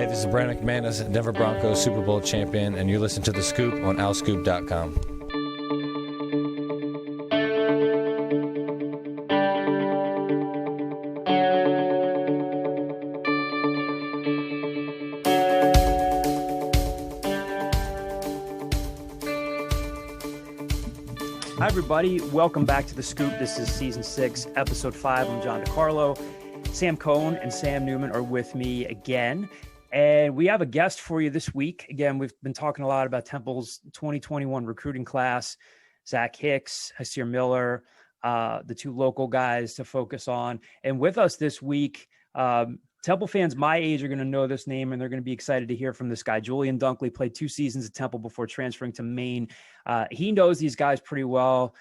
Hey, this is Brandon McManus, Denver Broncos Super Bowl champion, and you listen to The Scoop on alscoop.com. Hi, everybody. Welcome back to The Scoop. This is Season 6, Episode 5. I'm John DiCarlo. Sam Cohn and Sam Newman are with me again. And we have a guest for you this week. Again, we've been talking a lot about Temple's 2021 recruiting class, Zach Hicks, Hysier Miller, the two local guys to focus on. And with us this week, Temple fans my age are going to know this name, and they're going to be excited to hear from this guy. Julian Dunkley played 2 seasons at Temple before transferring to Maine. He knows these guys pretty well.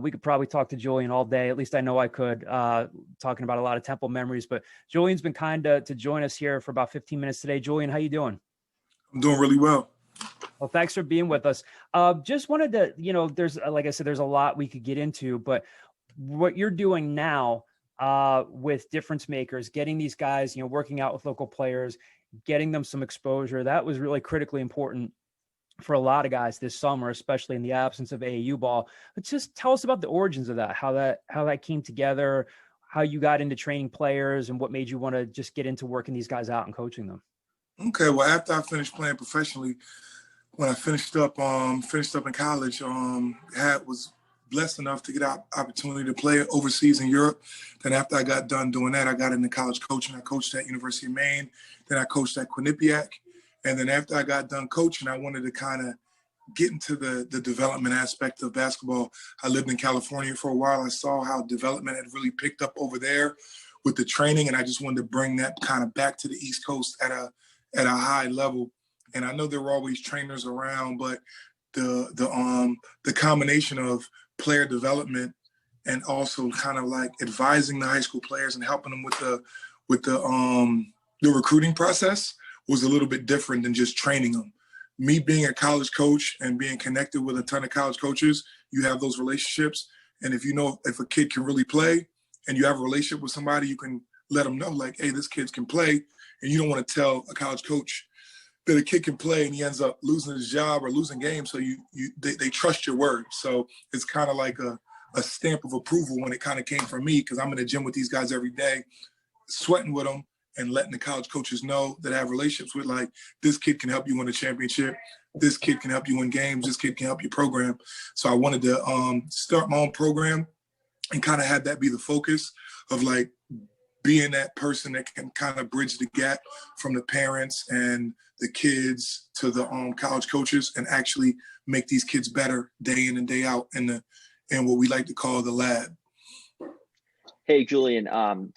We could probably talk to Julian all day. At least I know I could, talking about a lot of Temple memories. But Julian's been kind to join us here for about 15 minutes today. Julian, how you doing? I'm doing really well. Well, thanks for being with us. Just wanted to, there's, like I said, there's a lot we could get into, but what you're doing now with difference makers, getting these guys, working out with local players, getting them some exposure, that was really critically important for a lot of guys this summer, especially in the absence of AAU ball. But just tell us about the origins of that, how that came together, how you got into training players, and what made you want to just get into working these guys out and coaching them. Okay, well, after I finished playing professionally, when I finished up in college, was blessed enough to get an opportunity to play overseas in Europe. Then after I got done doing that, I got into college coaching. I coached at University of Maine. Then I coached at Quinnipiac. And then after I got done coaching, I wanted to kind of get into the development aspect of basketball. I lived in California for a while. I saw how development had really picked up over there with the training, and I just wanted to bring that kind of back to the East Coast at a high level. And I know there were always trainers around, but the combination of player development and also kind of like advising the high school players and helping them with the recruiting process was a little bit different than just training them. Me being a college coach and being connected with a ton of college coaches, you have those relationships. And if a kid can really play and you have a relationship with somebody, you can let them know like, hey, this kid can play. And you don't want to tell a college coach that a kid can play and he ends up losing his job or losing games. So they trust your word. So it's kind of like a stamp of approval when it kind of came from me, because I'm in the gym with these guys every day, sweating with them, and letting the college coaches know that I have relationships with, like, this kid can help you win a championship. This kid can help you win games. This kid can help you program. So I wanted to start my own program and kind of have that be the focus of, like, being that person that can kind of bridge the gap from the parents and the kids to the college coaches and actually make these kids better day in and day out in what we like to call the lab. Hey, Julian.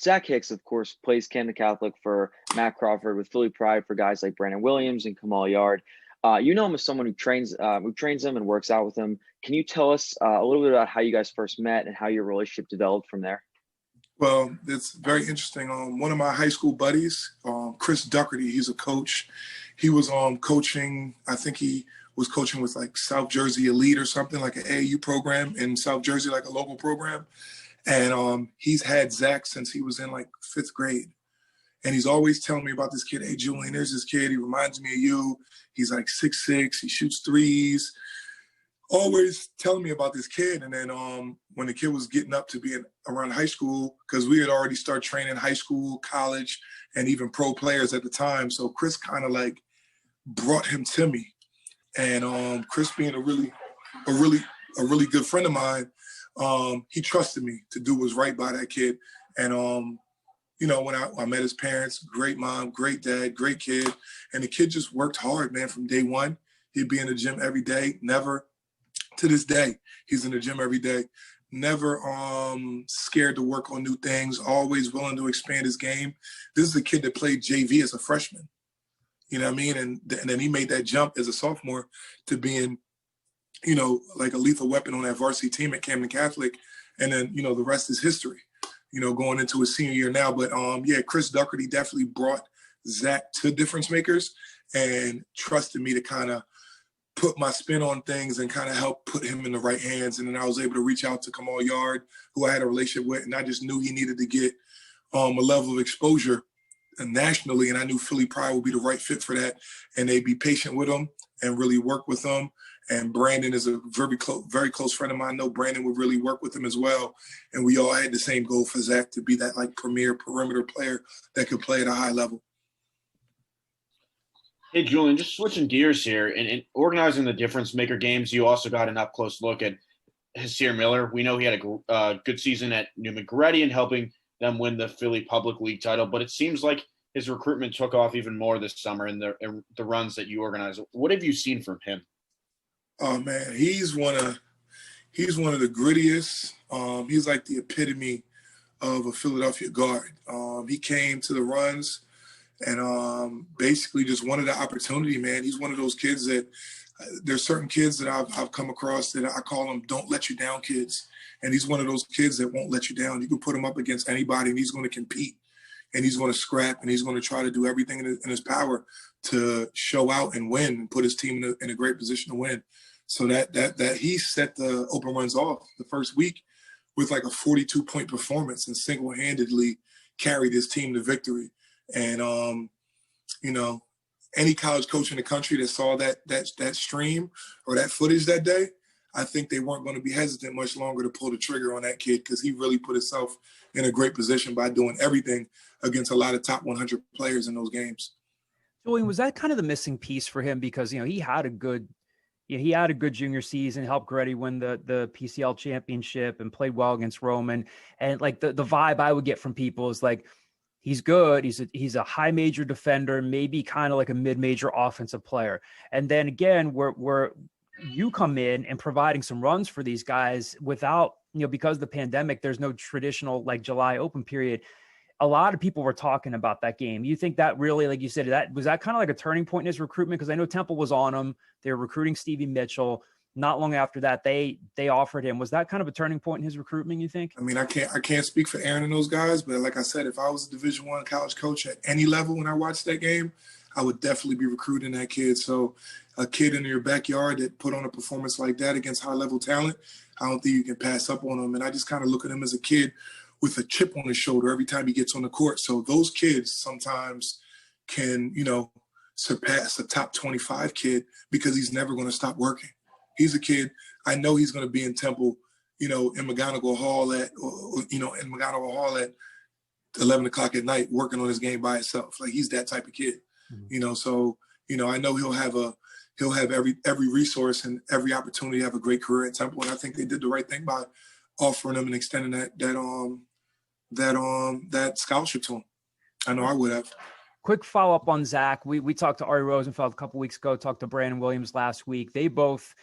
Zach Hicks, of course, plays Camden Catholic for Matt Crawford, with Philly Pride for guys like Brandon Williams and Kamal Yard. You know him as someone who trains him and works out with him. Can you tell us a little bit about how you guys first met and how your relationship developed from there? Well, it's very interesting. One of my high school buddies, Chris Duckerty, he's a coach. He was coaching, I think he was coaching with like South Jersey Elite or something, like an AAU program in South Jersey, like a local program. And he's had Zach since he was in like 5th grade. And he's always telling me about this kid. Hey, Julian, there's this kid. He reminds me of you. He's like 6'6". He shoots threes. Always telling me about this kid. And then when the kid was getting up to being around high school, because we had already started training high school, college, and even pro players at the time. So Chris kind of like brought him to me. And Chris being a really good friend of mine, he trusted me to do what's right by that kid. And, when I met his parents, great mom, great dad, great kid. And the kid just worked hard, man, from day one. He'd be in the gym every day, never, to this day, he's in the gym every day, never scared to work on new things, always willing to expand his game. This is a kid that played JV as a freshman. You know what I mean? And then he made that jump as a sophomore to being, like a lethal weapon on that varsity team at Camden Catholic. And then, the rest is history, going into his senior year now. But Chris Duckerty definitely brought Zach to difference makers and trusted me to kind of put my spin on things and kind of help put him in the right hands. And then I was able to reach out to Kamal Yard, who I had a relationship with, and I just knew he needed to get a level of exposure nationally, and I knew Philly Pride would be the right fit for that, and they'd be patient with him and really work with him. And Brandon is a very close friend of mine. I know Brandon would really work with him as well. And we all had the same goal for Zach to be that like premier perimeter player that could play at a high level. Hey, Julian, just switching gears here. In organizing the difference maker games, you also got an up-close look at Hysier Miller. We know he had a good season at Newman Goretti and helping them win the Philly Public League title, but it seems like his recruitment took off even more this summer in the runs that you organize. What have you seen from him? Oh man, he's one of the grittiest. He's like the epitome of a Philadelphia guard. He came to the runs and basically just wanted the opportunity, man. He's one of those kids that there's certain kids that I've come across that I call them "don't let you down" kids, and he's one of those kids that won't let you down. You can put him up against anybody, and he's going to compete, and he's going to scrap, and he's going to try to do everything in his power to show out and win and put his team in a great position to win. So that he set the open runs off the first week with like a 42-point performance and single-handedly carried his team to victory. And any college coach in the country that saw that stream or that footage that day, I think they weren't going to be hesitant much longer to pull the trigger on that kid because he really put himself in a great position by doing everything against a lot of top 100 players in those games. Julian, was that kind of the missing piece for him? Because, he had a good junior season, helped Goretti win the PCL championship and played well against Roman. And like the vibe I would get from people is like, he's good. He's a high major defender, maybe kind of like a mid-major offensive player. And then again, where you come in and providing some runs for these guys without, because of the pandemic, there's no traditional like July open period. A lot of people were talking about that game. You think that really, like you said, was that kind of like a turning point in his recruitment? Because I know Temple was on him. They were recruiting Stevie Mitchell. Not long after that, they offered him. Was that kind of a turning point in his recruitment, you think? I mean, I can't speak for Aaron and those guys, but like I said, if I was a Division I college coach at any level when I watched that game, I would definitely be recruiting that kid. So a kid in your backyard that put on a performance like that against high-level talent, I don't think you can pass up on him. And I just kind of look at him as a kid with a chip on his shoulder every time he gets on the court. So those kids sometimes can, surpass a top 25 kid because he's never going to stop working. He's a kid, I know he's going to be in Temple, in McGonigal Hall at 11 o'clock at night working on his game by himself. Like he's that type of kid, So, I know he'll have every resource and every opportunity to have a great career at Temple. And I think they did the right thing by offering him and extending that scholarship to him. I know I would have. Quick follow-up on Zach. We talked to Ari Rosenfeld a couple weeks ago, talked to Brandon Williams last week. They both,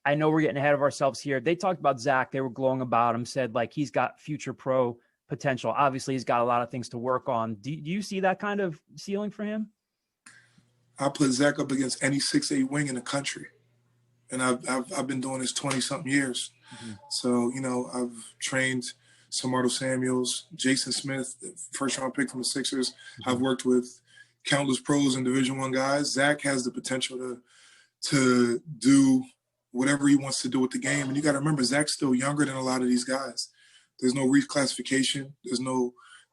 I know we're getting ahead of ourselves here. They talked about Zach. They were glowing about him, said like he's got future pro potential. Obviously, he's got a lot of things to work on. Do you see that kind of ceiling for him? I put Zach up against any 6'8" wing in the country. And I've been doing this 20-something years. Mm-hmm. So, I've trained Samardo Samuels, Jason Smith, first-round pick from the Sixers. Mm-hmm. I've worked with countless pros and Division I guys. Zach has the potential to do whatever he wants to do with the game. And you got to remember, Zach's still younger than a lot of these guys. There's no reclassification. There's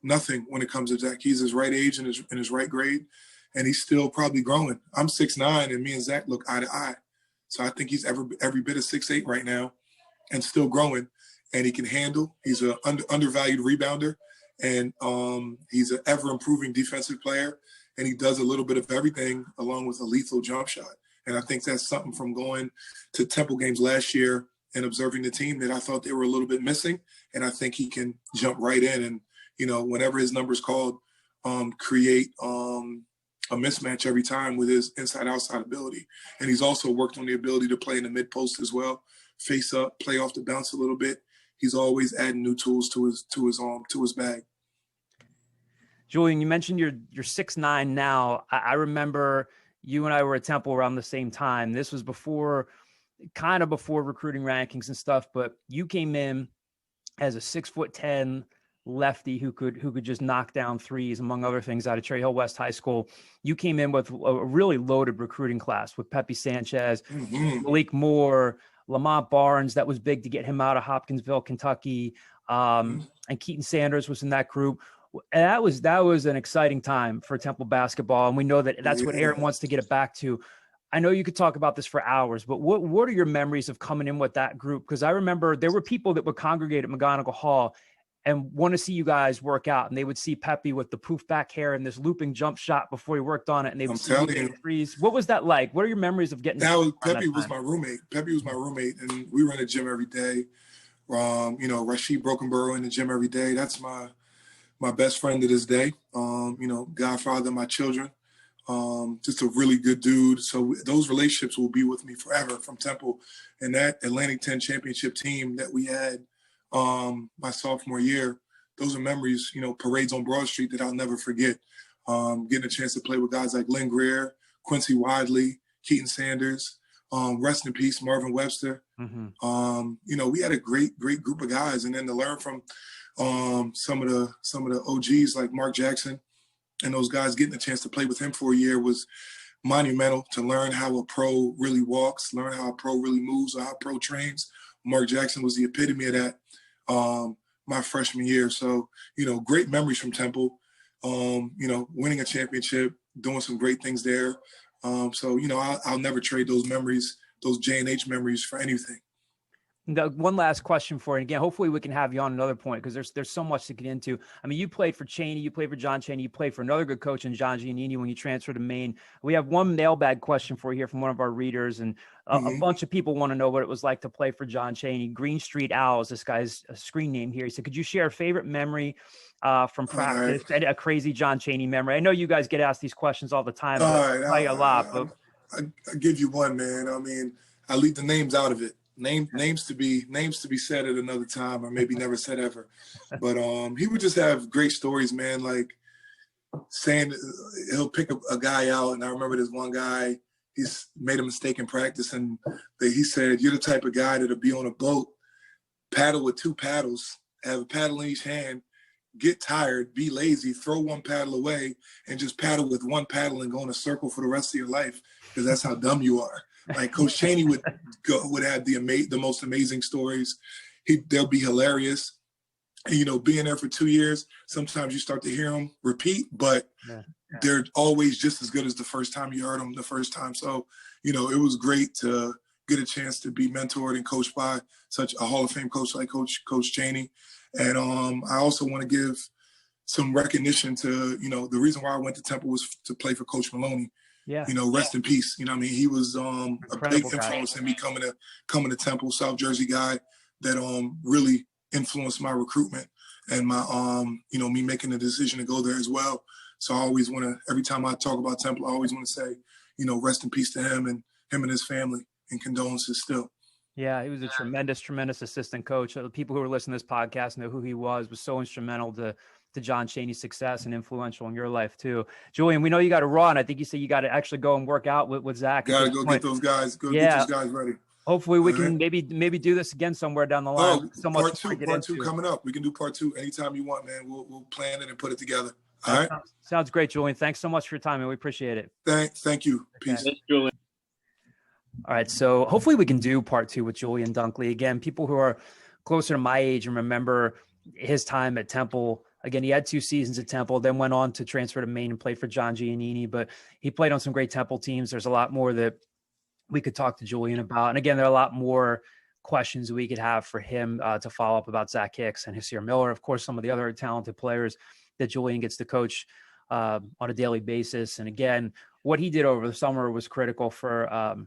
nothing when it comes to Zach. He's his right age and his right grade, and he's still probably growing. I'm 6'9", and me and Zach look eye to eye. So I think he's every bit of 6'8" right now and still growing. And he can handle. He's an undervalued rebounder, and he's an ever-improving defensive player, and he does a little bit of everything along with a lethal jump shot. And I think that's something from going to Temple games last year and observing the team that I thought they were a little bit missing, and I think he can jump right in and, whenever his number's called, create a mismatch every time with his inside-outside ability. And he's also worked on the ability to play in the mid-post as well, face up, play off the bounce a little bit. He's always adding new tools to his bag. Julian, you mentioned you're 6'9" now. I remember you and I were at Temple around the same time. This was before recruiting rankings and stuff, but you came in as a 6'10" lefty who could just knock down threes, among other things, out of Cherry Hill West High School. You came in with a really loaded recruiting class with Pepe Sanchez, mm-hmm. Malik Moore, Lamont Barnes. That was big to get him out of Hopkinsville, Kentucky. And Keaton Sanders was in that group. That was an exciting time for Temple basketball, and we know that's what Aaron wants to get it back to. I know you could talk about this for hours, but what are your memories of coming in with that group? Because I remember there were people that would congregate at McGonigal Hall and want to see you guys work out, and they would see Pepe with the poof back hair and this looping jump shot before he worked on it, and they would see you freeze. What was that like? What are your memories of getting? Pepe was my roommate. Pepe was my roommate, and we were in the gym every day. Rashid Brokenborough in the gym every day. That's my best friend to this day. Godfather of my children. Just a really good dude. So those relationships will be with me forever from Temple. And that Atlantic 10 championship team that we had my sophomore year, those are memories, parades on Broad Street that I'll never forget. Getting a chance to play with guys like Lynn Greer, Quincy Wadley, Keaton Sanders, rest in peace, Marvin Webster. Mm-hmm. We had a great group of guys. And then to learn from some of the OGs like Mark Jackson and those guys, getting a chance to play with him for a year was monumental. To learn how a pro really walks, learn how a pro really moves, or how a pro trains. Mark Jackson was the epitome of that my freshman year. So, great memories from Temple, winning a championship, doing some great things there. I'll never trade those memories, those J&H memories, for anything. One last question for you. Again, hopefully we can have you on another point, because there's so much to get into. I mean, you played for Chaney, you played for John Chaney, you played for another good coach in John Giannini when you transferred to Maine. We have one mailbag question for you here from one of our readers, and a bunch of people want to know what it was like to play for John Chaney. Green Street Owls, this guy's screen name here. He said, could you share a favorite memory from practice, and a crazy John Chaney memory? I know you guys get asked these questions all the time. I'll give you one, man. I mean, I leave the names out of it. Names to be said at another time, or maybe never said ever. But he would just have great stories, man. Like saying he'll pick a guy out, and I remember this one guy. He's made a mistake in practice, and he said, "You're the type of guy that'll be on a boat, paddle with two paddles, have a paddle in each hand, get tired, be lazy, throw one paddle away, and just paddle with one paddle and go in a circle for the rest of your life, because that's how dumb you are." Like Coach Chaney would have the most amazing stories. They'll be hilarious. And, being there for 2 years, sometimes you start to hear them repeat, but they're always just as good as the first time you heard them the first time. So, it was great to get a chance to be mentored and coached by such a Hall of Fame coach like Coach Chaney. And I also want to give some recognition to, the reason why I went to Temple was to play for Coach Maloney. Rest in peace. He was a big influence in me coming to Temple, South Jersey guy that really influenced my recruitment and my me making the decision to go there as well. So I always want to, every time I talk about Temple, I always want to say, rest in peace to him and his family, and condolences still. Yeah, he was a tremendous assistant coach. The people who are listening to this podcast know who he was so instrumental to John Chaney's success and influential in your life too. Julian, we know you got to run. I think you said you got to actually go and work out with Zach. Got to go get those guys. Get those guys ready. Hopefully we can maybe do this again somewhere down the line. Part two coming up. We can do part 2 anytime you want, man. We'll plan it and put it together. All right. Sounds great, Julian. Thanks so much for your time, and we appreciate it. Thank you. Peace. Thanks, Julian. All right. So hopefully we can do part 2 with Julian Dunkley. Again, people who are closer to my age and remember his time at Temple. Again, he had 2 seasons at Temple, then went on to transfer to Maine and play for John Giannini, but he played on some great Temple teams. There's a lot more that we could talk to Julian about. And again, there are a lot more questions we could have for him to follow up about Zach Hicks and Hysier Miller. Of course, some of the other talented players that Julian gets to coach on a daily basis. And again, what he did over the summer was critical for, a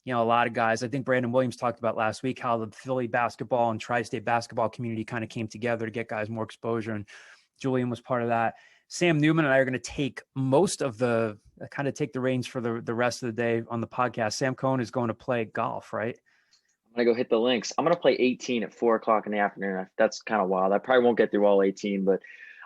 lot of guys. I think Brandon Williams talked about last week how the Philly basketball and tri-state basketball community kind of came together to get guys more exposure. And Julian was part of that. Sam Newman and I are going to take take the reins for the rest of the day on the podcast. Sam Cohn is going to play golf, right? I'm going to go hit the links. I'm going to play 18 at 4:00 in the afternoon. That's kind of wild. I probably won't get through all 18, but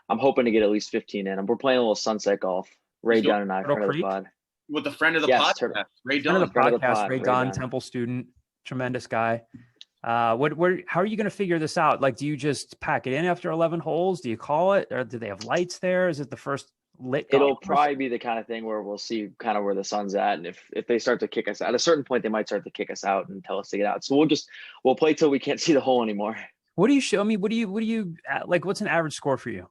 I'm hoping to get at least 15 in. We're playing a little sunset golf. Ray Dunn and I, friend of the pod. With the friend of the podcast, Ray Dunn. Ray Dunn, Temple student, tremendous guy. How are you going to figure this out? Like, do you just pack it in after 11 holes? Do you call it? Or do they have lights there? Is it the first lit? It'll probably be the kind of thing where we'll see kind of where the sun's at. And if they start to kick us out, at a certain point, they might start to kick us out and tell us to get out. So we'll play till we can't see the hole anymore. What do you show me? What do you like? What's an average score for you?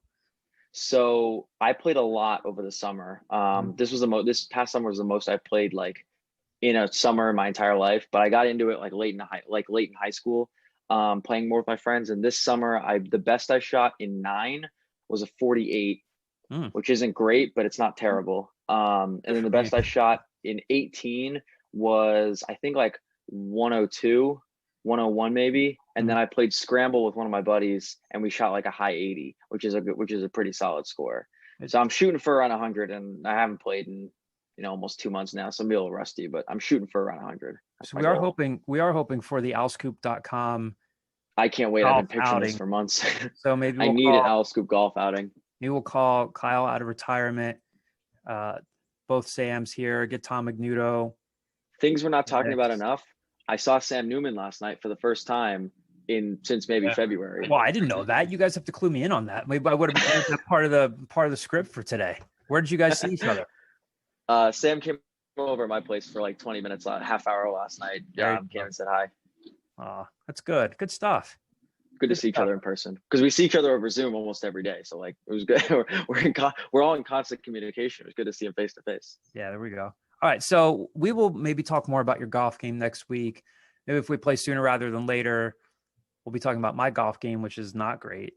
So I played a lot over the summer. This past summer was the most I played like in a summer in my entire life. But I got into it like late in high school, playing more with my friends. And this summer, the best I shot in 9 was a 48, which isn't great, but it's not terrible. And then the best I shot in 18 was I think like 102, 101 maybe. And then I played scramble with one of my buddies and we shot like a high 80, which is a pretty solid score. So I'm shooting for around 100, and I haven't played in almost 2 months now, so I'm a little rusty, but I'm shooting for around 100. So we are hoping for the owlscoop.com. I can't wait. I've been picturing this for months. So maybe I need an Owl Scoop golf outing. Maybe we'll call Kyle out of retirement. Both Sam's here. Get Tom Magnuto. Things we're not talking about enough. I saw Sam Newman last night for the first time since maybe February. Well, I didn't know that. You guys have to clue me in on that. Maybe I would have been part of the script for today. Where did you guys see each other? Sam came over at my place for like 20 minutes, half hour last night. Came and said hi. That's good. Good stuff. Good to see each other in person, because we see each other over Zoom almost every day. So like it was good. We're all in constant communication. It was good to see him face to face. Yeah, there we go. All right, so we will maybe talk more about your golf game next week. Maybe if we play sooner rather than later, we'll be talking about my golf game, which is not great.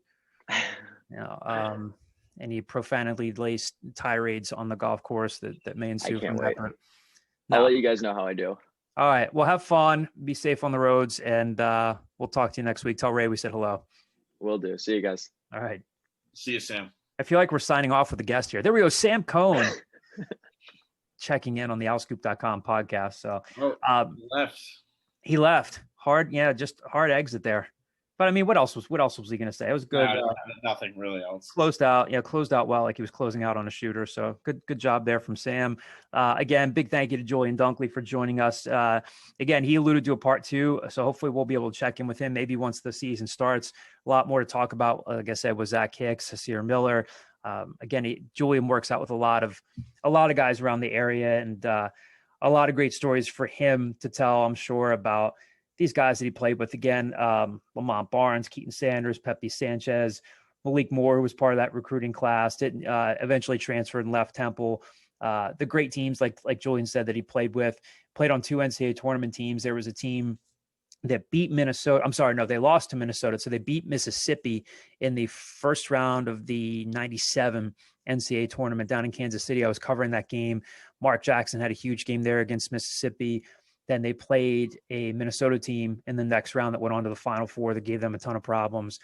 Any profanity laced tirades on the golf course that may ensue from that. I'll let you guys know how I do. All right. Well, have fun. Be safe on the roads, and we'll talk to you next week. Tell Ray we said hello. Will do. See you guys. All right. See you, Sam. I feel like we're signing off with a guest here. There we go. Sam Cohn checking in on the owlscoop.com podcast. So he left. Just hard exit there. But I mean, what else was he going to say? It was good. Nothing really else. Closed out well, like he was closing out on a shooter. So good job there from Sam. Again, big thank you to Julian Dunkley for joining us. Again, he alluded to a part 2, so hopefully we'll be able to check in with him maybe once the season starts. A lot more to talk about, like I said, with Zach Hicks, Hysier Miller. Again, Julian works out with a lot of guys around the area, and a lot of great stories for him to tell, I'm sure, about these guys that he played with. Again, Lamont Barnes, Keaton Sanders, Pepe Sanchez, Malik Moore, who was part of that recruiting class, didn't eventually transferred and left Temple. The great teams, like Julian said, that he played on 2 NCAA tournament teams. There was a team that beat Minnesota. I'm sorry, no, they lost to Minnesota. So they beat Mississippi in the first round of the 97 NCAA tournament down in Kansas City. I was covering that game. Mark Jackson had a huge game there against Mississippi. Then they played a Minnesota team in the next round that went on to the Final Four that gave them a ton of problems.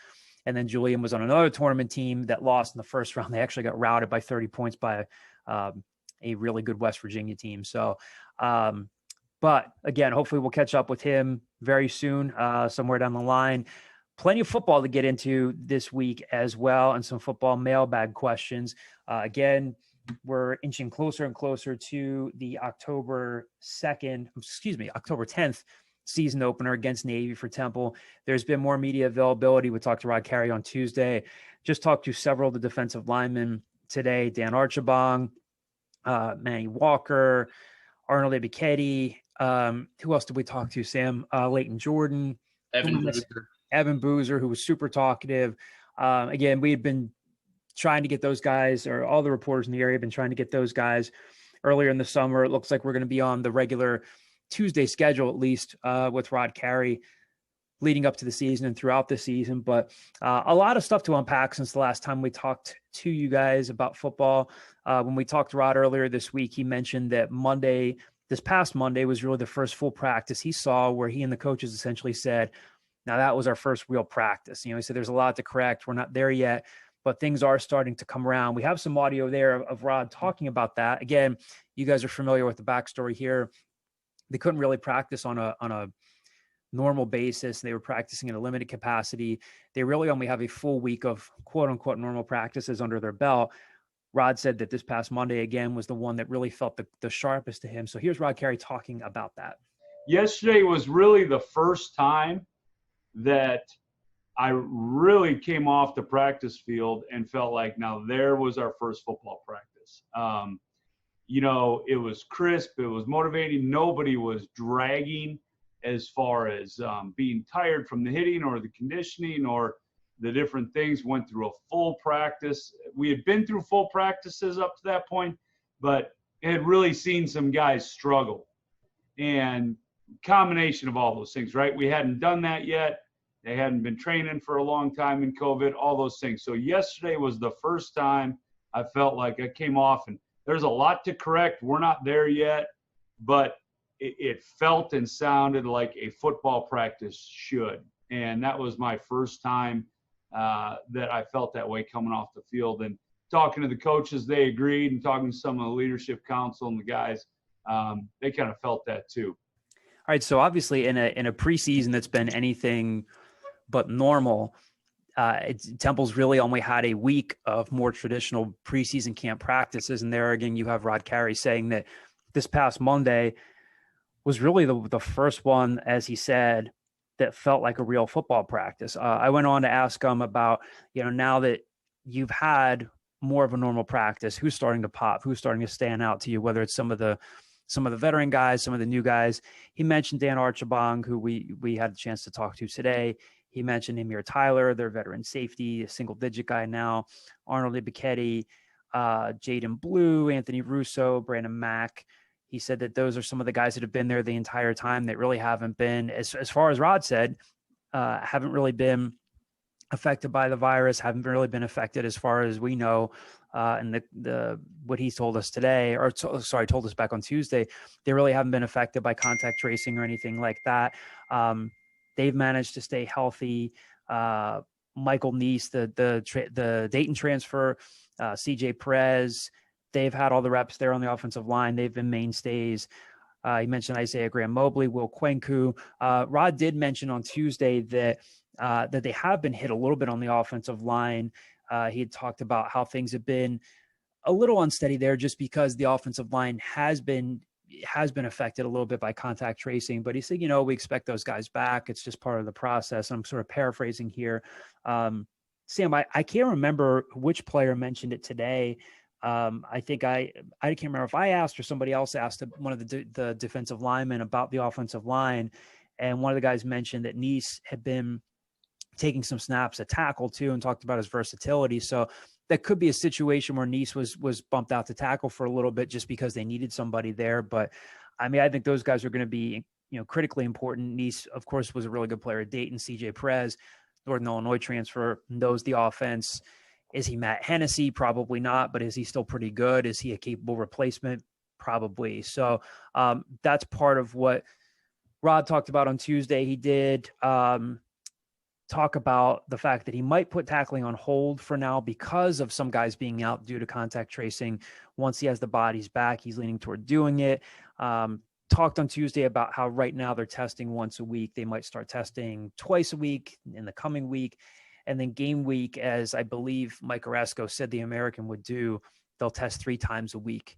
And then Julian was on another tournament team that lost in the first round. They actually got routed by 30 points by a really good West Virginia team. So, but again, hopefully we'll catch up with him very soon, somewhere down the line. Plenty of football to get into this week as well, and some football mailbag questions. Again, we're inching closer and closer to the October 10th season opener against Navy for Temple. There's been more media availability. We talked to Rod Carey on Tuesday. Just talked to several of the defensive linemen today. Dan Archibong, Manny Walker, Arnold Ebiketie. Who else did we talk to, Sam? Leighton Jordan. Evan Boozer, who was super talkative. Again, we had been trying to get those guys, or all the reporters in the area have been trying to get those guys earlier in the summer. It looks like we're going to be on the regular Tuesday schedule, at least with Rod Carey leading up to the season and throughout the season. But a lot of stuff to unpack since the last time we talked to you guys about football. When we talked to Rod earlier this week, he mentioned that this past Monday was really the first full practice he saw where he and the coaches essentially said, now that was our first real practice. He said, there's a lot to correct. We're not there yet, but things are starting to come around. We have some audio there of Rod talking about that. Again, you guys are familiar with the backstory here. They couldn't really practice on a normal basis. They were practicing in a limited capacity. They really only have a full week of quote unquote normal practices under their belt. Rod said that this past Monday, again, was the one that really felt the sharpest to him. So here's Rod Carey talking about that. Yesterday was really the first time that I really came off the practice field and felt like, now there was our first football practice. It was crisp. It was motivating. Nobody was dragging as far as being tired from the hitting or the conditioning or the different things. Went through a full practice we had been through full practices up to that point, but had really seen some guys struggle. And combination of all those things, right? We hadn't done that yet. They hadn't been training for a long time in COVID, all those things. So yesterday was the first time I felt like I came off, and there's a lot to correct. We're not there yet, but it felt and sounded like a football practice should. And that was my first time that I felt that way coming off the field. And talking to the coaches, they agreed, and talking to some of the leadership council and the guys, they kind of felt that too. All right. So obviously in a preseason that's been anything but normal, Temple's really only had a week of more traditional preseason camp practices. And there again, you have Rod Carey saying that this past Monday was really the first one, as he said, that felt like a real football practice. I went on to ask him about, now that you've had more of a normal practice, who's starting to pop, who's starting to stand out to you, whether it's some of the veteran guys, some of the new guys. He mentioned Dan Archibong, who we had a chance to talk to today. He mentioned Amir Tyler, their veteran safety, a single-digit guy now, Arnold Ibiketti, Jaden Blue, Anthony Russo, Brandon Mack. He said that those are some of the guys that have been there the entire time that really haven't been, as far as Rod said, haven't really been affected by the virus, haven't really been affected as far as we know. And the what he told us today, told us back on Tuesday, they really haven't been affected by contact tracing or anything like that. They've managed to stay healthy. Michael Neese, the Dayton transfer, CJ Perez, they've had all the reps there on the offensive line. They've been mainstays. He mentioned Isaiah Graham-Mobley, Will Kwenku. Rod did mention on Tuesday that they have been hit a little bit on the offensive line. He had talked about how things have been a little unsteady there just because the offensive line has been affected a little bit by contact tracing. But he said, we expect those guys back. It's just part of the process. And I'm sort of paraphrasing here. Sam, I can't remember which player mentioned it today. I think I can't remember if I asked or somebody else asked one of the defensive linemen about the offensive line. And one of the guys mentioned that Neese had been taking some snaps at tackle too, and talked about his versatility. So that could be a situation where Neese was bumped out to tackle for a little bit just because they needed somebody there. But I mean, I think those guys are going to be, critically important. Neese, of course, was a really good player at Dayton. CJ Perez, Northern Illinois transfer, knows the offense. Is he Matt Hennessy? Probably not, but is he still pretty good? Is he a capable replacement? Probably. So that's part of what Rod talked about on Tuesday. He did talk about the fact that he might put tackling on hold for now because of some guys being out due to contact tracing. Once he has the bodies back, he's leaning toward doing it. Talked on Tuesday about how right now they're testing once a week. They might start testing twice a week in the coming week. And then game week, as I believe Mike Orozco said the American would do, they'll test 3 times a week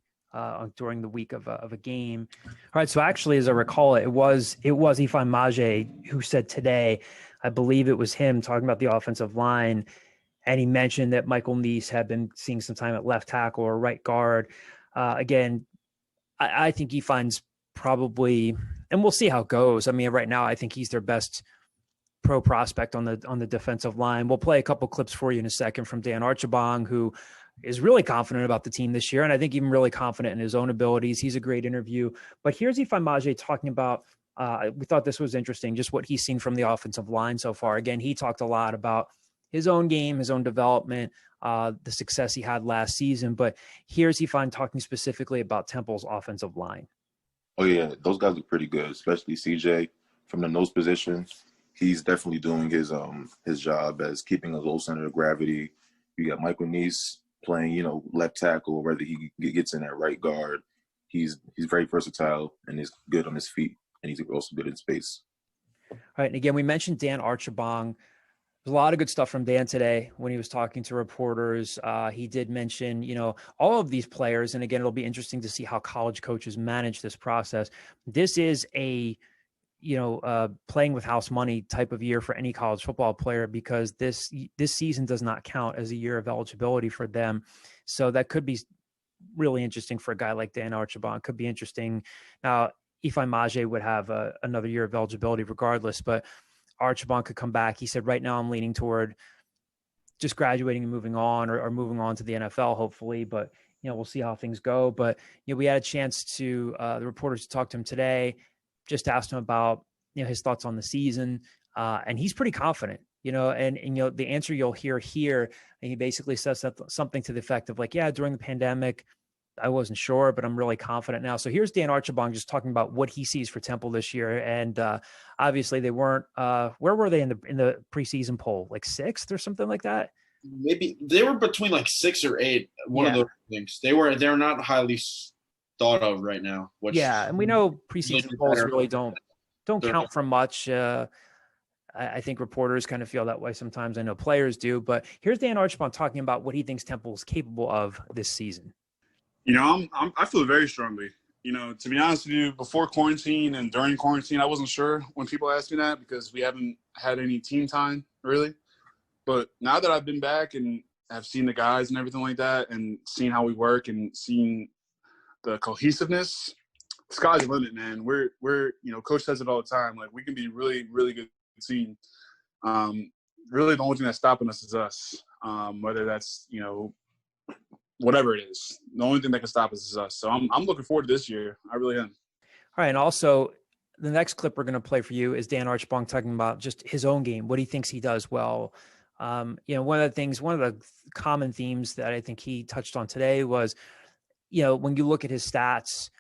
during the week of a game. All right. So actually, as I recall, it was Ifeanyi Maijeh who said today, I believe it was him talking about the offensive line. And he mentioned that Michael Neese had been seeing some time at left tackle or right guard. Again, I think Ifeanyi's probably, and we'll see how it goes. I mean, right now, I think he's their best pro prospect on the defensive line. We'll play a couple clips for you in a second from Dan Archibong, who is really confident about the team this year. And I think even really confident in his own abilities. He's a great interview, but here's Ifeanyi Maijeh talking about, we thought this was interesting, just what he's seen from the offensive line so far. Again, he talked a lot about his own game, his own development, the success he had last season, but here's Ifeanyi talking specifically about Temple's offensive line. Oh yeah, those guys look pretty good, especially CJ from the nose position. He's definitely doing his job as keeping a low center of gravity. You got Michael Neese playing, left tackle, whether he gets in at right guard. He's very versatile and is good on his feet, and he's also good in space. All right, and again, we mentioned Dan Archibong. There's a lot of good stuff from Dan today when he was talking to reporters. He did mention, all of these players, and again, it'll be interesting to see how college coaches manage this process. This is a playing with house money type of year for any college football player, because this season does not count as a year of eligibility for them. So that could be really interesting for a guy like Dan Archibong. Could be interesting. Now, Ifeanyi Maijeh would have another year of eligibility regardless, but Archibong could come back. He said, right now I'm leaning toward just graduating and moving on, or moving on to the NFL, hopefully. But, we'll see how things go. But, we had a chance to, the reporters to talk to him today, just asked him about, his thoughts on the season. And he's pretty confident, and the answer you'll hear here, and he basically says something to the effect of like, yeah, during the pandemic, I wasn't sure, but I'm really confident now. So here's Dan Archibong just talking about what he sees for Temple this year. And obviously they weren't, where were they in the preseason poll? Like 6th or something like that? Maybe they were between like 6 or 8. One of those things. They're not highly thought of right now. And we know preseason polls really don't count for much. I think reporters kind of feel that way sometimes. I know players do, but here's Dan Archibong talking about what he thinks Temple is capable of this season. I feel very strongly. To be honest with you, before quarantine and during quarantine, I wasn't sure when people asked me that because we haven't had any team time really. But now that I've been back and have seen the guys and everything like that, and seen how we work and seen the cohesiveness, the sky's the limit, man. We're Coach says it all the time. Like, we can be really, really good team. Really, the only thing that's stopping us is us. Whether that's whatever it is, the only thing that can stop us is us. So I'm looking forward to this year. I really am. All right, and also the next clip we're going to play for you is Dan Archibong talking about just his own game, what he thinks he does well. One of the common themes that I think he touched on today was, when you look at his stats,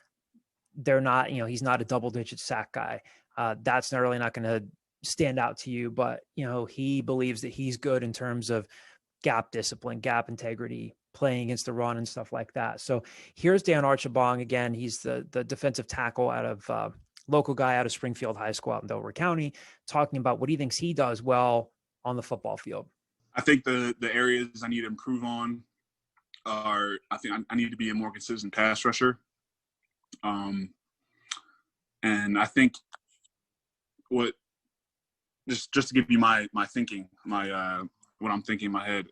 they're not, he's not a double-digit sack guy. That's not really not going to stand out to you, but, he believes that he's good in terms of gap discipline, gap integrity, playing against the run and stuff like that. So here's Dan Archibong again. He's the defensive tackle out of local guy out of Springfield High School out in Delaware County, talking about what he thinks he does well on the football field. I think the areas I need to improve on are, I think I need to be a more consistent pass rusher. And I think just to give you my thinking, what I'm thinking in my head,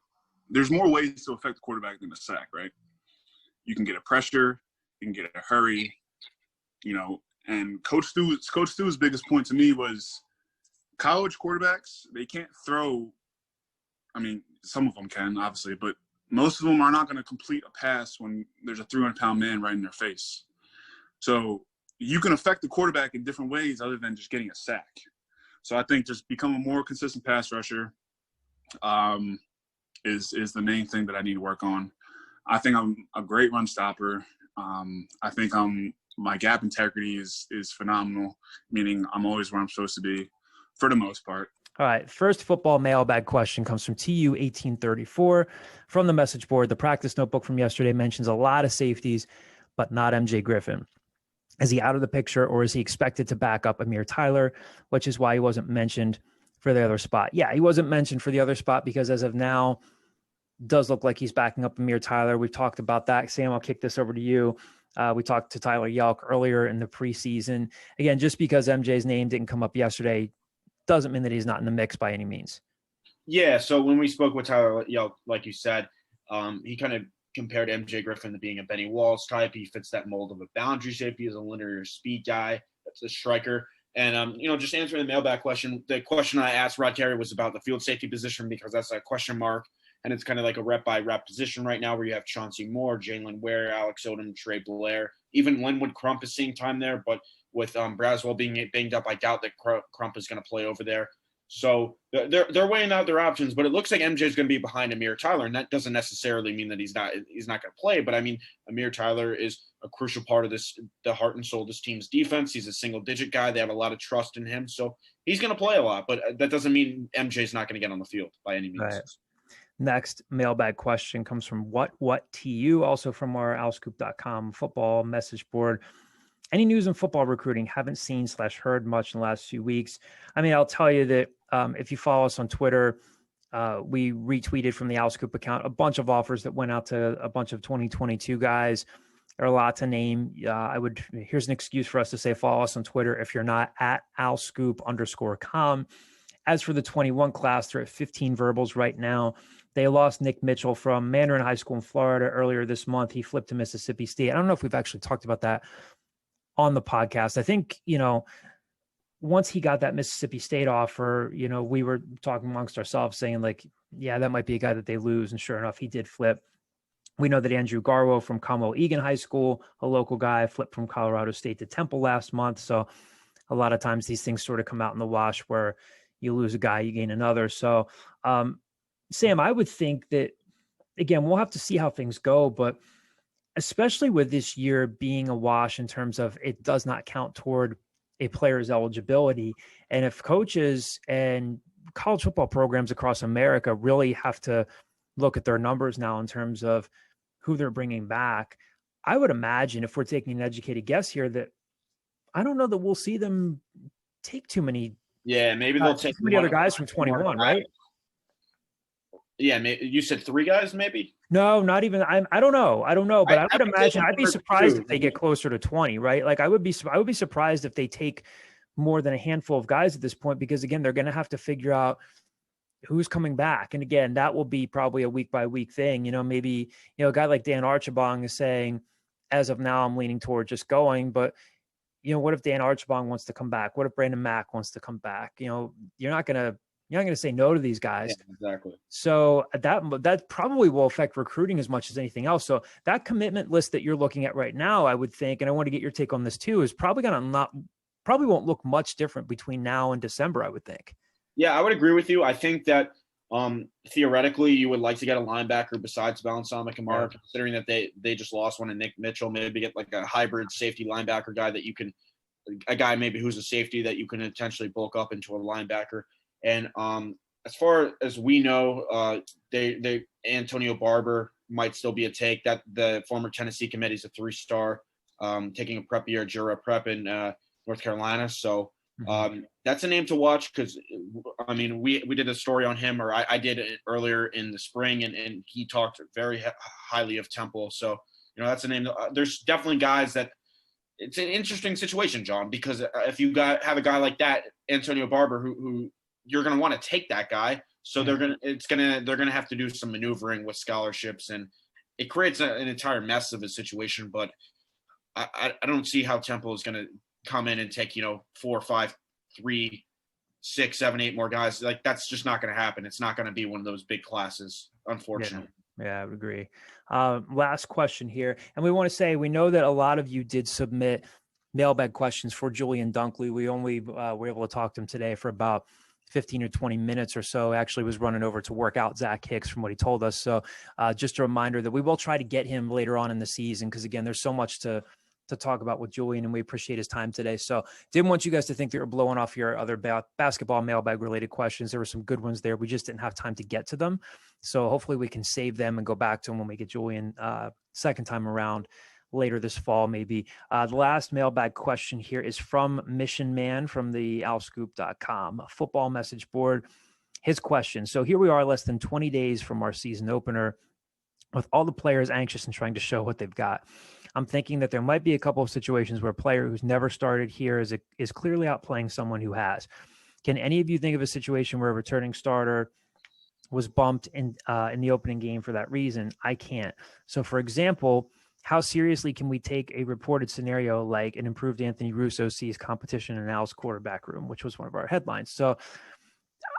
there's more ways to affect the quarterback than a sack, right? You can get a pressure, you can get a hurry, and Coach Stew's biggest point to me was college quarterbacks, they can't throw. I mean, some of them can, obviously, but most of them are not going to complete a pass when there's a 300-pound man right in their face. So you can affect the quarterback in different ways other than just getting a sack. So I think just become a more consistent pass rusher is the main thing that I need to work on. I think I'm a great run stopper. I think my gap integrity is phenomenal, meaning I'm always where I'm supposed to be for the most part. All right. First football mailbag question comes from TU 1834 from the message board. The practice notebook from yesterday mentions a lot of safeties, but not MJ Griffin. Is he out of the picture, or is he expected to back up Amir Tyler, which is why he wasn't mentioned for the other spot? Yeah, he wasn't mentioned for the other spot because as of now, does look like he's backing up Amir Tyler. We've talked about that. Sam, I'll kick this over to you. We talked to Tyler Yelk earlier in the preseason. Again, just because MJ's name didn't come up yesterday doesn't mean that he's not in the mix by any means. Yeah, so when we spoke with Tyler Yelk, like you said, he kind of compared MJ Griffin to being a Benny Walls type. He fits that mold of a boundary safety as a linear speed guy. That's a striker. And, just answering the mailbag question, the question I asked Rod Carey was about the field safety position because that's a question mark. And it's kind of like a rep-by-rep position right now where you have Chauncey Moore, Jalen Ware, Alex Odom, Trey Blair. Even Linwood Crump is seeing time there, but with Braswell being banged up, I doubt that Crump is going to play over there. So they're weighing out their options, but it looks like MJ is going to be behind Amir Tyler, and that doesn't necessarily mean that he's not going to play. But I mean, Amir Tyler is a crucial part of the heart and soul of this team's defense. He's a single-digit guy. They have a lot of trust in him, so he's going to play a lot. But that doesn't mean MJ's not going to get on the field by any means. Right. Next mailbag question comes from what.tu, also from our owlscoop.com football message board. Any news in football recruiting? Haven't seen / heard much in the last few weeks. I mean, I'll tell you that if you follow us on Twitter, we retweeted from the Owlscoop account a bunch of offers that went out to a bunch of 2022 guys. There are a lot to name. Here's an excuse for us to say follow us on Twitter if you're not at @owlscoop_com. As for the 21 class, they're at 15 verbals right now. They lost Nick Mitchell from Mandarin High School in Florida earlier this month. He flipped to Mississippi State. I don't know if we've actually talked about that on the podcast. I think, once he got that Mississippi State offer, we were talking amongst ourselves saying like, yeah, that might be a guy that they lose. And sure enough, he did flip. We know that Andrew Garwo from Commonwealth Egan High School, a local guy, flipped from Colorado State to Temple last month. So a lot of times these things sort of come out in the wash where you lose a guy, you gain another. So, Sam, I would think that, again, we'll have to see how things go, but especially with this year being a wash in terms of it does not count toward a player's eligibility. And if coaches and college football programs across America really have to look at their numbers now in terms of who they're bringing back, I would imagine, if we're taking an educated guess here, that I don't know that we'll see them take too many. Yeah, maybe they'll take too many other guys from 21, right? Yeah, maybe, you said 3 guys, maybe. No, not even. I don't know. But I would imagine I'd be surprised if they get closer to 20, right? Like I would be surprised if they take more than a handful of guys at this point, because again, they're going to have to figure out who's coming back. And again, that will be probably a week by week thing. Maybe, a guy like Dan Archibong is saying, as of now, I'm leaning toward just going, but what if Dan Archibong wants to come back? What if Brandon Mack wants to come back? You're not going to say no to these guys. Yeah, exactly. So that probably will affect recruiting as much as anything else. So that commitment list that you're looking at right now, I would think, and I want to get your take on this too, is probably won't look much different between now and December, I would think. Yeah, I would agree with you. I think that theoretically you would like to get a linebacker besides Valensama Kamara, considering that they just lost one in Nick Mitchell. Maybe get like a hybrid safety linebacker guy a guy maybe who's a safety that you can potentially bulk up into a linebacker. And as far as we know, they Antonio Barber might still be a take. That the former Tennessee committee's a 3-star, taking a prep year at Jura Prep in North Carolina. So that's a name to watch, because I mean we did a story on him, or I did it earlier in the spring, and he talked very highly of Temple. So that's a name. There's definitely guys that. It's an interesting situation, John, because if you have a guy like that, Antonio Barber, who you're going to want to take that guy. So they're going to have to do some maneuvering with scholarships, and it creates an entire mess of a situation. But I don't see how Temple is going to come in and take, 4, 5, 3, 6, 7, 8 more guys. Like, that's just not going to happen. It's not going to be one of those big classes, unfortunately. Yeah, I would agree. Last question here. And we want to say, we know that a lot of you did submit mailbag questions for Julian Dunkley. We only were able to talk to him today for about 15 or 20 minutes or so. Actually was running over to work out Zach Hicks from what he told us. So just a reminder that we will try to get him later on in the season, because again, there's so much to talk about with Julian, and we appreciate his time today. So didn't want you guys to think that you're blowing off your other basketball mailbag related questions. There were some good ones there. We just didn't have time to get to them. So hopefully we can save them and go back to them when we get Julian second time around later this fall, maybe. The last mailbag question here is from Mission Man from the owlscoop.com football message board. His question. So here we are, less than 20 days from our season opener, with all the players anxious and trying to show what they've got. I'm thinking that there might be a couple of situations where a player who's never started here is clearly outplaying someone who has. Can any of you think of a situation where a returning starter was bumped in the opening game for that reason? I can't. So, for example, how seriously can we take a reported scenario like an improved Anthony Russo sees competition in Al's quarterback room, which was one of our headlines? So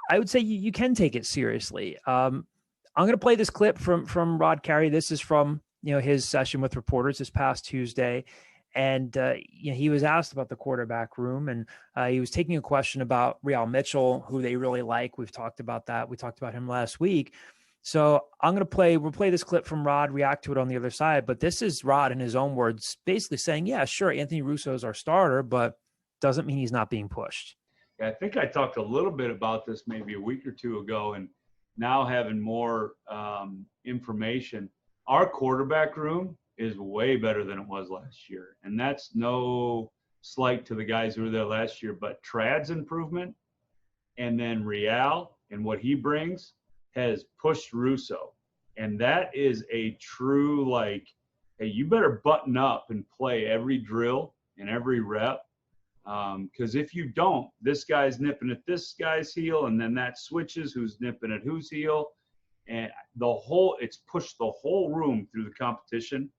I would say you can take it seriously. I'm going to play this clip from Rod Carey. This is from his session with reporters this past Tuesday. And he was asked about the quarterback room, and he was taking a question about Real Mitchell, who they really like. We've talked about that. We talked about him last week. So we'll play this clip from Rod, react to it on the other side. But this is Rod in his own words, basically saying, yeah, sure, Anthony Russo is our starter, but doesn't mean he's not being pushed. I think I talked a little bit about this maybe a week or two ago, and now having more information, our quarterback room is way better than it was last year. And that's no slight to the guys who were there last year, but Trad's improvement and then Real and what he brings has pushed Russo. And that is a true, like, hey, you better button up and play every drill and every rep. Because if you don't, this guy's nipping at this guy's heel, and then that switches who's nipping at whose heel. And it's pushed the whole room through the competition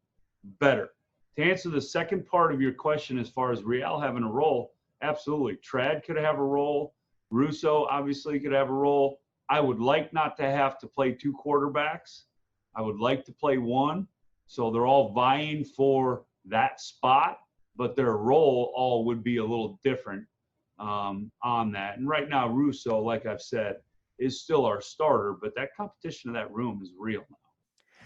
better. To answer the second part of your question, as far as Real having a role, absolutely. Trad could have a role. Russo obviously could have a role. I would like not to have to play two quarterbacks. I would like to play one. So they're all vying for that spot, but their role all would be a little different on that. And right now, Russo, like I've said, is still our starter, but that competition in that room is real now.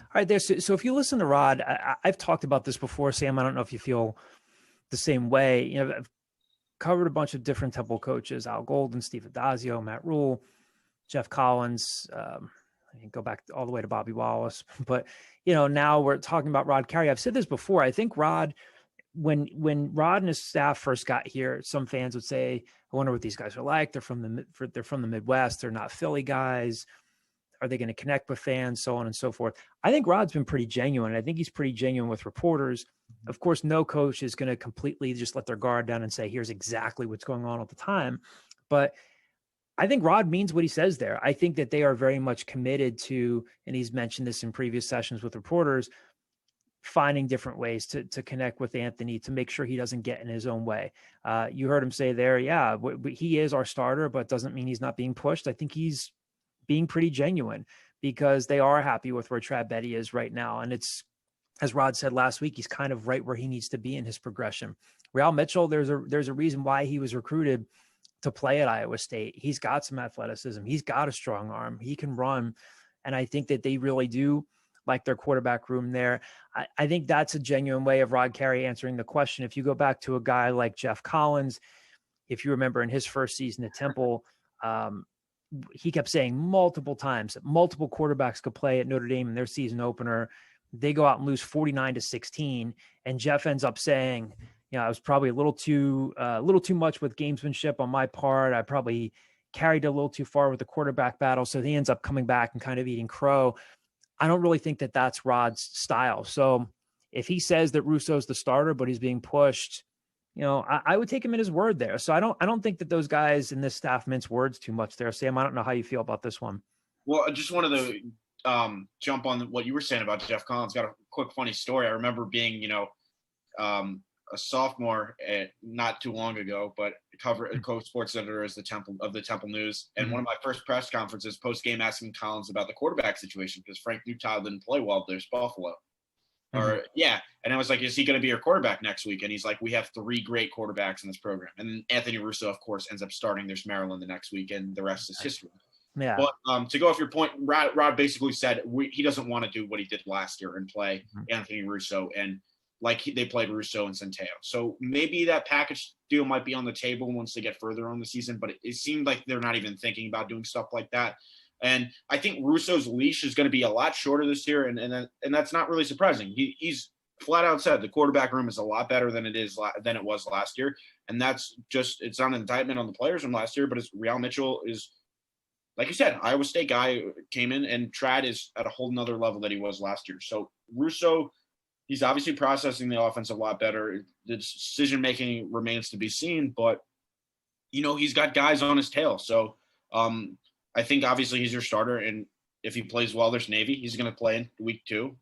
All right, there. So if you listen to Rod, I've talked about this before, Sam. I don't know if you feel the same way. You know, I've covered a bunch of different Temple coaches: Al Golden, Steve Adazio, Matt Rule, Jeff Collins. I can go back all the way to Bobby Wallace. But you know, now we're talking about Rod Carey. I've said this before. I think Rod, when Rod and his staff first got here, some fans would say, "I wonder what these guys are like. They're from the Midwest. They're not Philly guys. Are they going to connect with fans?" So on and so forth. I think Rod's been pretty genuine. I think he's pretty genuine with reporters. Of course, no coach is going to completely just let their guard down and say, here's exactly what's going on at the time. But I think Rod means what he says there. I think that they are very much committed to, and he's mentioned this in previous sessions with reporters, finding different ways to connect with Anthony to make sure he doesn't get in his own way. You heard him say there, yeah, he is our starter, but doesn't mean he's not being pushed. I think he's being pretty genuine because they are happy with where Trav Betty is right now. And it's, as Rod said last week, he's kind of right where he needs to be in his progression. Real Mitchell, there's a reason why he was recruited to play at Iowa State. He's got some athleticism. He's got a strong arm. He can run. And I think that they really do like their quarterback room there. I think that's a genuine way of Rod Carey answering the question. If you go back to a guy like Jeff Collins, if you remember in his first season at Temple, he kept saying multiple times that multiple quarterbacks could play at Notre Dame in their season opener. They go out and lose 49-16. And Jeff ends up saying, you know, I was probably a little too much with gamesmanship on my part. I probably carried it a little too far with the quarterback battle. So he ends up coming back and kind of eating crow. I don't really think that that's Rod's style. So if he says that Russo's the starter, but he's being pushed, you know, I would take him at his word there. So I don't think that those guys in this staff mince words too much there. Sam, I don't know how you feel about this one. Well, I just wanted to jump on what you were saying about Jeff Collins. Got a quick funny story. I remember being, you know, a sophomore not too long ago, but coach sports editor as the Temple News. And one of my first press conferences post game asking Collins about the quarterback situation because Frank Newtile didn't play well. There's Buffalo. And I was like, is he going to be your quarterback next week? And he's like, we have 3 great quarterbacks in this program. And then Anthony Russo, of course, ends up starting. There's Maryland the next week, and the rest is history. Yeah. But to go off your point, Rod basically said he doesn't want to do what he did last year and play Anthony Russo and like they played Russo and Centeo. So maybe that package deal might be on the table once they get further on the season, but it seemed like they're not even thinking about doing stuff like that. And I think Russo's leash is going to be a lot shorter this year, and that's not really surprising. He's flat out said the quarterback room is a lot better than it was last year, and that's just it's not an indictment on the players from last year, but it's Real Mitchell is, like you said, Iowa State guy came in, and Trad is at a whole nother level that he was last year. So Russo, he's obviously processing the offense a lot better. The decision making remains to be seen, but you know he's got guys on his tail, so. I think obviously he's your starter, and if he plays well, there's Navy. He's going to play in week 2.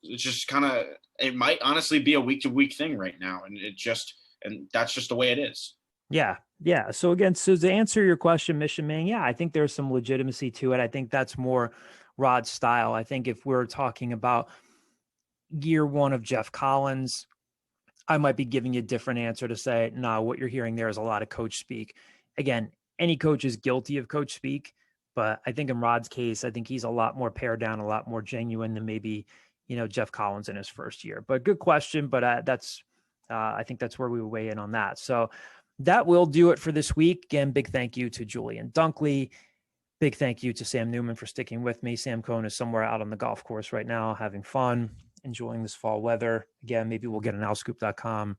It's just it might honestly be a week-to-week thing right now, and that's just the way it is. Yeah. So again, to answer your question, Mission Man, yeah, I think there's some legitimacy to it. I think that's more Rod's style. I think if we're talking about year 1 of Jeff Collins, I might be giving you a different answer to say, no, what you're hearing there is a lot of coach speak. Again, any coach is guilty of coach speak, but I think in Rod's case, I think he's a lot more pared down, a lot more genuine than maybe, you know, Jeff Collins in his first year. But good question. But I think that's where we will weigh in on that. So that will do it for this week. Again, big thank you to Julian Dunkley. Big thank you to Sam Newman for sticking with me. Sam Cohn is somewhere out on the golf course right now, having fun, enjoying this fall weather. Again, maybe we'll get an owlscoop.com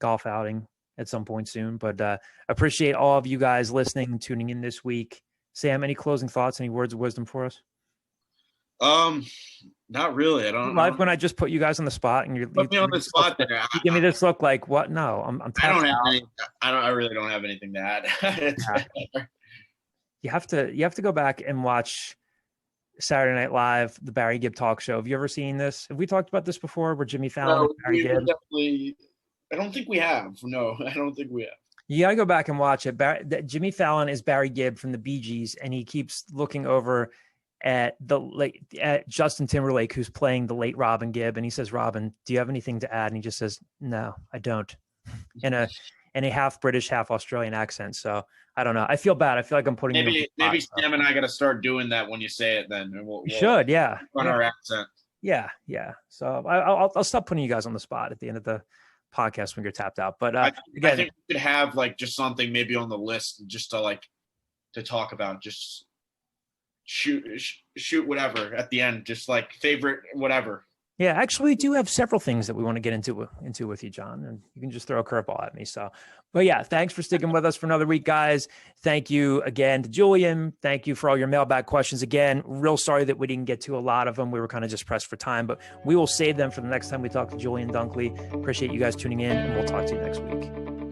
golf outing at some point soon, but appreciate all of you guys listening and tuning in this week. Sam, any closing thoughts, any words of wisdom for us? Not really. I don't like when I just put you guys on the spot and you put me on the spot there. You give me this look like what? No, I really don't have anything to add. You have to go back and watch Saturday Night Live, the Barry Gibb talk show. Have you ever seen this? Have we talked about this before? Where Jimmy Fallon and Barry Gibb? I don't think we have. No, I don't think we have. You got to go back and watch it. Jimmy Fallon is Barry Gibb from the Bee Gees, and he keeps looking over at Justin Timberlake, who's playing the late Robin Gibb, and he says, "Robin, do you have anything to add?" And he just says, "No, I don't," in a half British, half Australian accent. So I don't know. I feel bad. I feel like I'm putting maybe Sam and I got to start doing that when you say it. Then we'll should, yeah, on our accent. Yeah. So I'll stop putting you guys on the spot at the end of the podcast when you're tapped out. But I think we could have like just something maybe on the list just to talk about. Just shoot whatever at the end, just like favorite whatever. Yeah, actually, we do have several things that we want to get into with you, John, and you can just throw a curveball at me. So, but yeah, thanks for sticking with us for another week, guys. Thank you again to Julian. Thank you for all your mailbag questions. Again, real sorry that we didn't get to a lot of them. We were kind of just pressed for time, but we will save them for the next time we talk to Julian Dunkley. Appreciate you guys tuning in, and we'll talk to you next week.